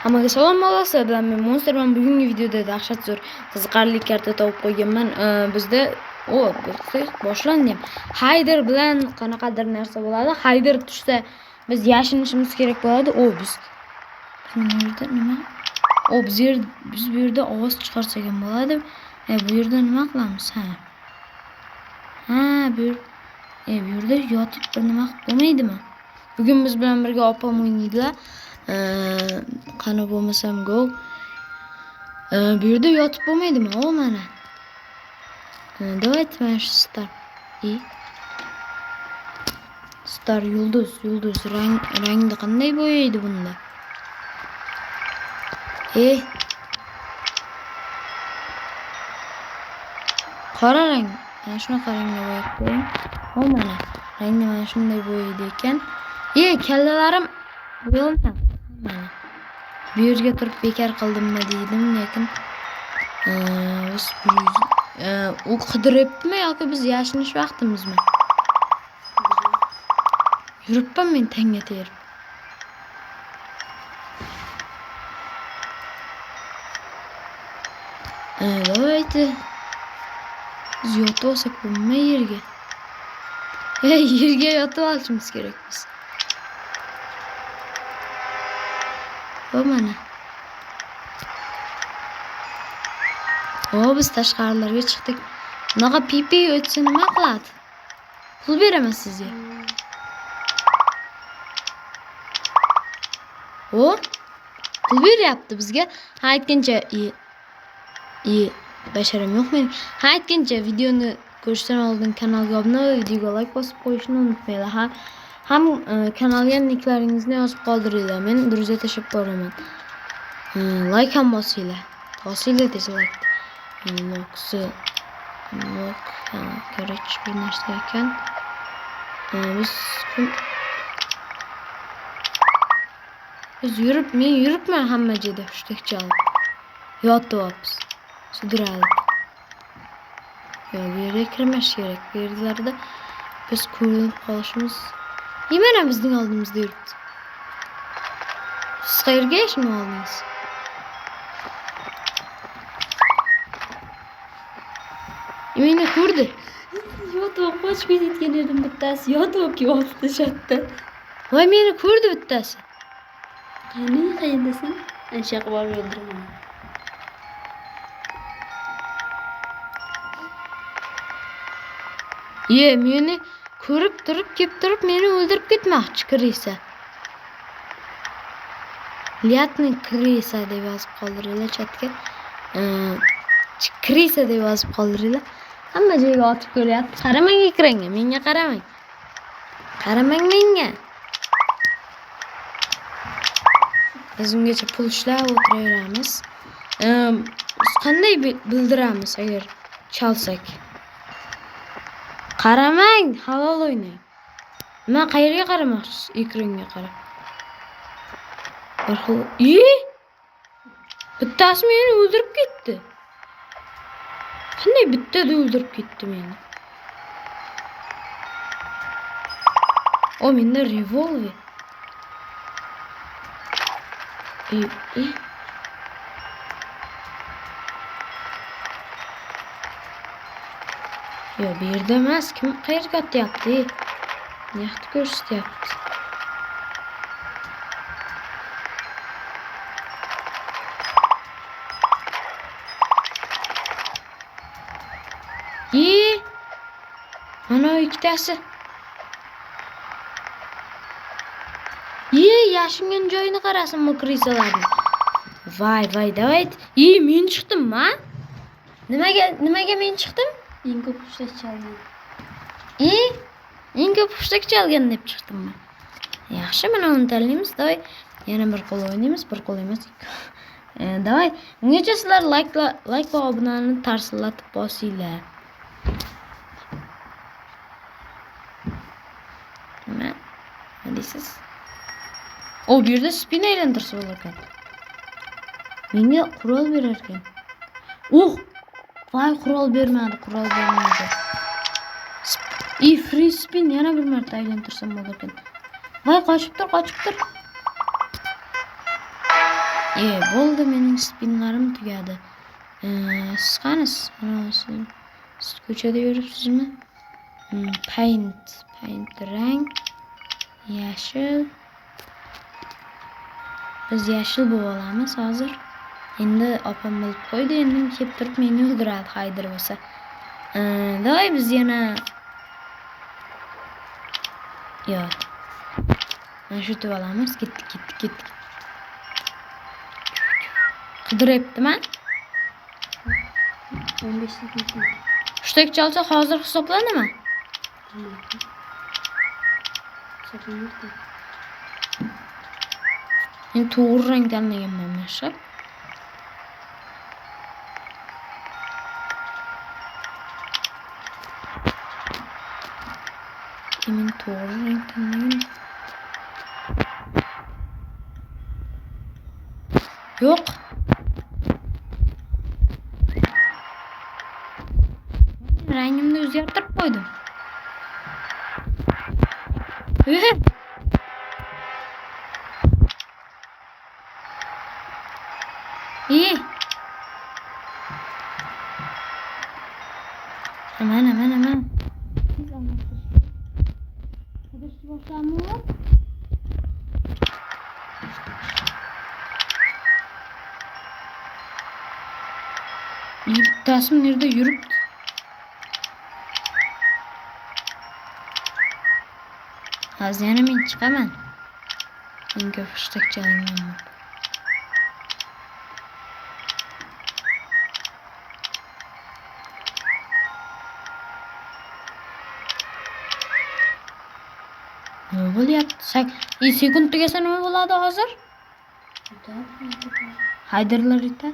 Hammaga salom bo'lsa, bilan men Monsterman. Bugungi videoda dahshat zo'r qiziqarli karta topib qo'yganman. Bizda boshlandi. Hayder bilan qanaqadir narsa bo'ladi. Hayder tushsa biz yashinishimiz kerak bo'ladi. Biz bu yerda nima? Biz bu yerda ovoz chiqarsak ham bo'ladi. Bu yerda nima qilamiz? Bu yerda yotib bir nima qilib bo'lmaydimi? Bugun biz bilan birga opam o'ynaydilar. Qani bo'lmasam go. Bu yerda yotib bo'lmaydimi? Mana. Давайте mana shu star yulduz rangni qanday bo'yaydi bunda? Qora rang. Mana shunaqa rangga bo'yab qo'ying. Mana rangni mana shunday bo'yaydi ekan. Kallalarim bo'yalgan. Mana. Bu yerga turib bekar qildimmi deydim, lekin u qidiryaptimi yoki biz yashinish vaqtimizmi? Yuribman men tanga terib. Давайте. Biz yotib olsak bo'lmaydi yerga. Yerga yotib olishimiz kerak biz. Mana. Biz tashqarilarga chiqdik. Bunaqa pipi o'tsa nima qiladi? Pul beraman sizga. Pul beryapti bizga. Aytgancha basharam yo'q men. Aytgancha videoni ko'rishdan oldin kanalga obuna va videoga like bosib qo'yishni unutmanglar. Ham kanalga niklaringizni yozib qoldiringlar. Men Druziya tashab boraman. Like ham bosinglar. Bosinglar tez like. Kerak bir narsa ekan. Biz yuribman hamma joyda hushtak chalib. Yotyapmiz. Sudralib. Bu yerga kirmash kerak. Bu yerlarda biz ko'rinib qolishimiz. Mana bizning oldimizda yuribdi. Siz qayerga yashini oldingiz? Meni ko'rdi. Yotib qochib ketgan edim bittasi. Yotib yotdi shatda. Voy meni ko'rdi bittasi. Qani qayerdasan? Ancha qilib o'ldiraman. Meni ko'rib turib, kelib turib meni o'ldirib ketmoqchi kirisa. Lyatni kirisa deb yozib qoldiringlar chatga. Kirisa deb yozib qoldiringlar. Hamma joyga otib ko'ryapti. Qaramang ekranga, menga qaramang. Qaramang menga. Biz ungacha pul ishlab o'tiraveramiz. Qanday bildiramiz agar chalsak? Qaramang, halol o'ynang. Men qayerga qaramoqchisiz? Ekranga qarab. Bittasi meni o'ldirib ketdi. Qanday bittada o'ldirib ketdi meni? Menda revolver. Bu yerda emas, kim qayerga otyapti? Yaxti ko'rsatyapti. Mana ikkitasi. Yashingan joyini qarasin mokrisalarni. Voy, davayt. Men chiqdim-ma? Nimaga men chiqdim? Eng ko'p hushtak chalgan. Eng ko'p hushtak chalgan deb chiqdim-man. Yaxshi, mana uni tanlaymiz. Davay, yana bir qo'l o'ynaymiz, bir qo'l emas. Davay, ungacha sizlar like va obunani tarsillatib bosinglar. Nima deysiz? Bu yerda spin aylantirsa bo'lar ekan. Menga qurol berar ekan. Voy, qurol bermadi. Free spin yana bir marta aylantirsam bo'lar ekan. Voy, qochib tur. Bo'ldi, mening spinlarim tugadi. Siz qanisiz? Mana siz ko'chada yuribsizmi? Paint rang yashil. Biz yashil bo'lib olamiz hozir. Endi opam bilib qo'ydi, endi kelib turib meni o'ldiradi Haydir bo'lsa. Davay biz yana yo'q. Mana shu tib olamiz. Ketdik. Qidiryaptiman. 15 sekund. Hushtak chalsa hozir hisoblanami? Hisoblanmoqda. Men to'g'ri rang tanlaganman, masha. Men to'g'ri rang tanlagan. Yo'q. Rangimni o'zgartirib qo'ydim. Mana. Qadashni boshlayapmi? Bittasi nerede yürüp? Hazine men chiqaman. Men ko'p hushtak chalinganman. Nima bo'lyapti? Sekund tugasa nima bo'ladi hozir? Haydarlar ita.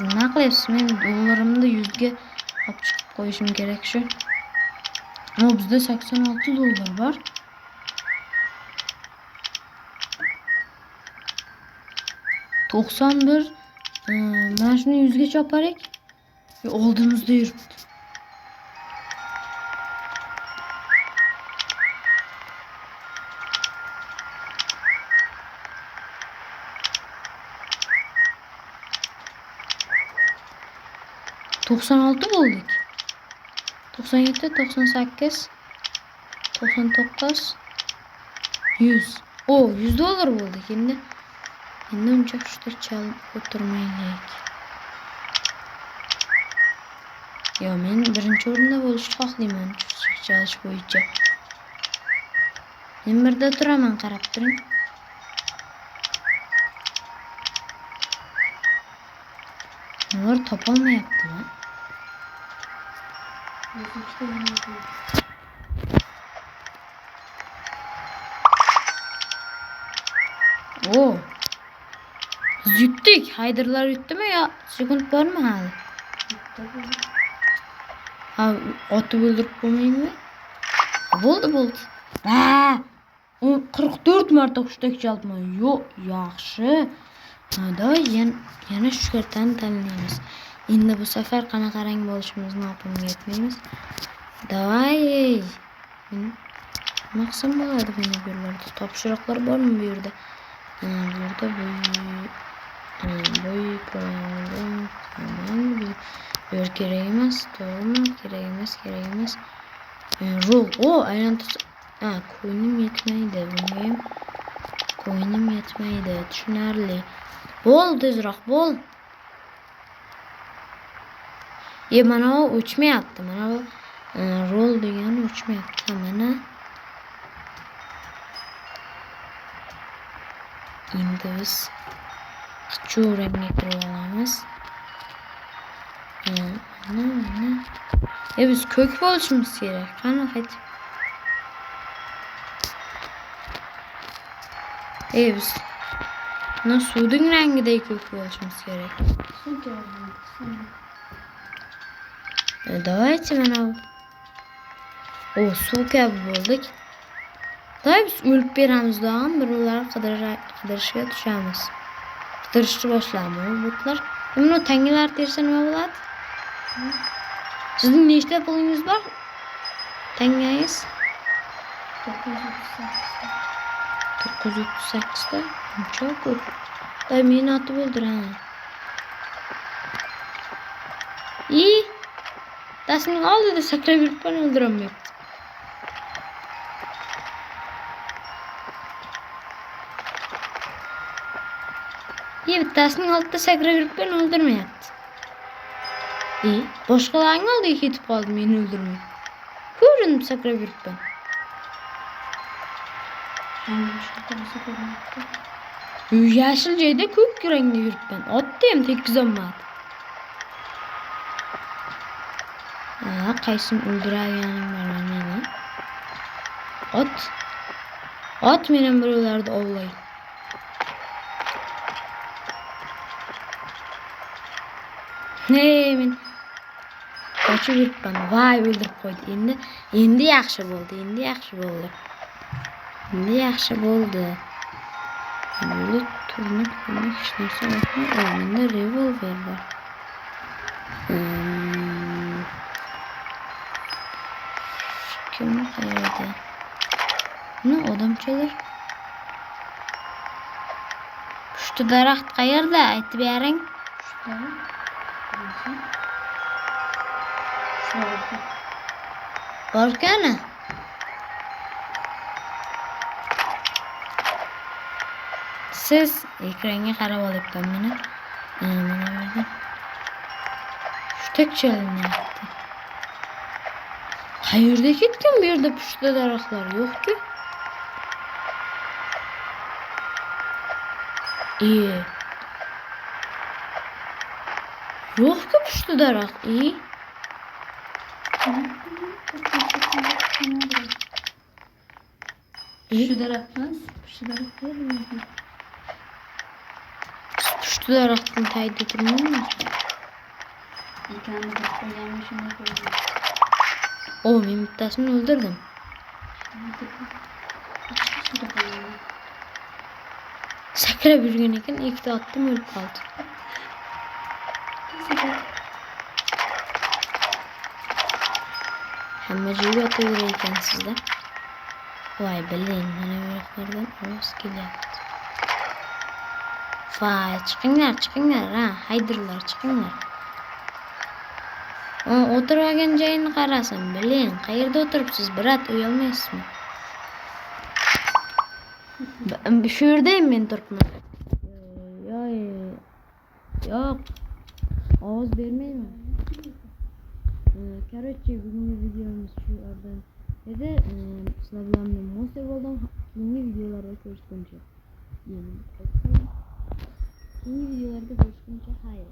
Nima qilyapsiz? Men dollarimni 100 ga olib chiqib qo'yishim kerak shu. Ammo bizda 86 dollar bor. $91. Mana shuni 100 ga choparik. Oldimizda yuribdi. $96 bulduk. 97, 98, 99, 100. O, $100 bulduk endi. Endi uncha hushtak chalib o'tirmaylik. Yo, men birinchi o'rinda bo'lishni xohlayman hushtak chalish bo'yicha. Men birda turaman, qarab turing. Ular topolmayaptimi? Oo. Biz yutdik. Haydarlar yutdimi yo sekund bormi hali? Ha, otib o'ldirib qo'ymaymi? Bo'ldi. Ha! 44 marta hushtak chalibman. Yo'q, yaxshi. Hada yana shukartani tanlaymiz. Endi bu safar qanaqa rang bo'lishimizni opamga aytmaymiz. Davay. Maqsam bo'ladi buni yerlarda. Topshiriqlar bormi bu yerda? Bu yerda bo'y qo'yilgan. Bu yer kerak emas, to'g'rimi? Kerak emas. Rol. Aylantirsa. Qo'ynim yetmaydi. Bunga ham qo'ynim yetmaydi. Tushunarli. Bo'l, tezroq bo'l. Mana u o'chmayapti. Mana bu rol degani o'chmayapti. Mana. Endi biz shu rangga kirib olamiz. Mana. Biz ko'k bo'lishimiz kerak. Qani qaytib. Biz suvning rangidagi ko'k bo'lishimiz kerak. Давайте mana suv kabi bo'ldik. Davay biz o'lib beramiz do'g'am, birovlarni qidirishga tushamiz. Qidirishni boshlaymiz botlar. Buni tangalar tersa nima bo'ladi? Sizning nechta pulingiz bor? Tangangiz? 938 ta. Uncha ko'p. Voy, meni otib o'ldiran. Tasning oldida sakrab yuribman, o'ldirolmayapti. Bittasinin oldida sakrab yuribman, o'ldirmayapti. Boshqalarning oldiga ketib qoldi, meni o'ldirmay. Ko'rinib sakrab yuribman. Yashil joyda ko'k rangda yuribman. Otni ham tekkizolmadi. Qaysini o'ldiraganim bor meni. Ot men birovlarni ovlay. Men qochib yuribman. Voy, o'ldirib qo'ydi. Endi yaxshi bo'ldi. Böyle turnik hech narsa yo'qmi? Menda revolver bor. Kim qayerda? Odamchalar. Pushti daraxt qayerda? Aytib bering. Borkana? Siz ekranga qarab olyapman meni. Mana bu yerda. Shunday chalinyapti. Qayerda ketgan bu yerda pushti daraxtlar yo'q-ku? Yo'q-ku pushti daraxt. Şu daraxtmas, şu daraxt bo'lmaydi. Pushti daraxtni tagida turmaymi? Ekanni bilib qo'yganmi shunday qo'ydim. Men bittasini o'ldirdim. Sakrab yurgan ekan, ikkita otdim, o'lib qoldi. Hamma joyga otaverar ekansizda. Voy, biling, mana bu yoqlardan ovoz kelyapti. Voy, chiqinglar, haydirlar, chiqinglar. O'tirgan joyini qarasin, biling, qayerda o'tiribsiz, brat, uyalmaysizmi? Shu yerda men turibman. Yo'q. Ovoz bermayman. Короче, bugungi videomiz shu yerdan edi. Sizlar bilan men Monster bo'ldim. Keyingi videolarda ko'rishguncha. Keyingi videolarda ko'rishguncha, xayr.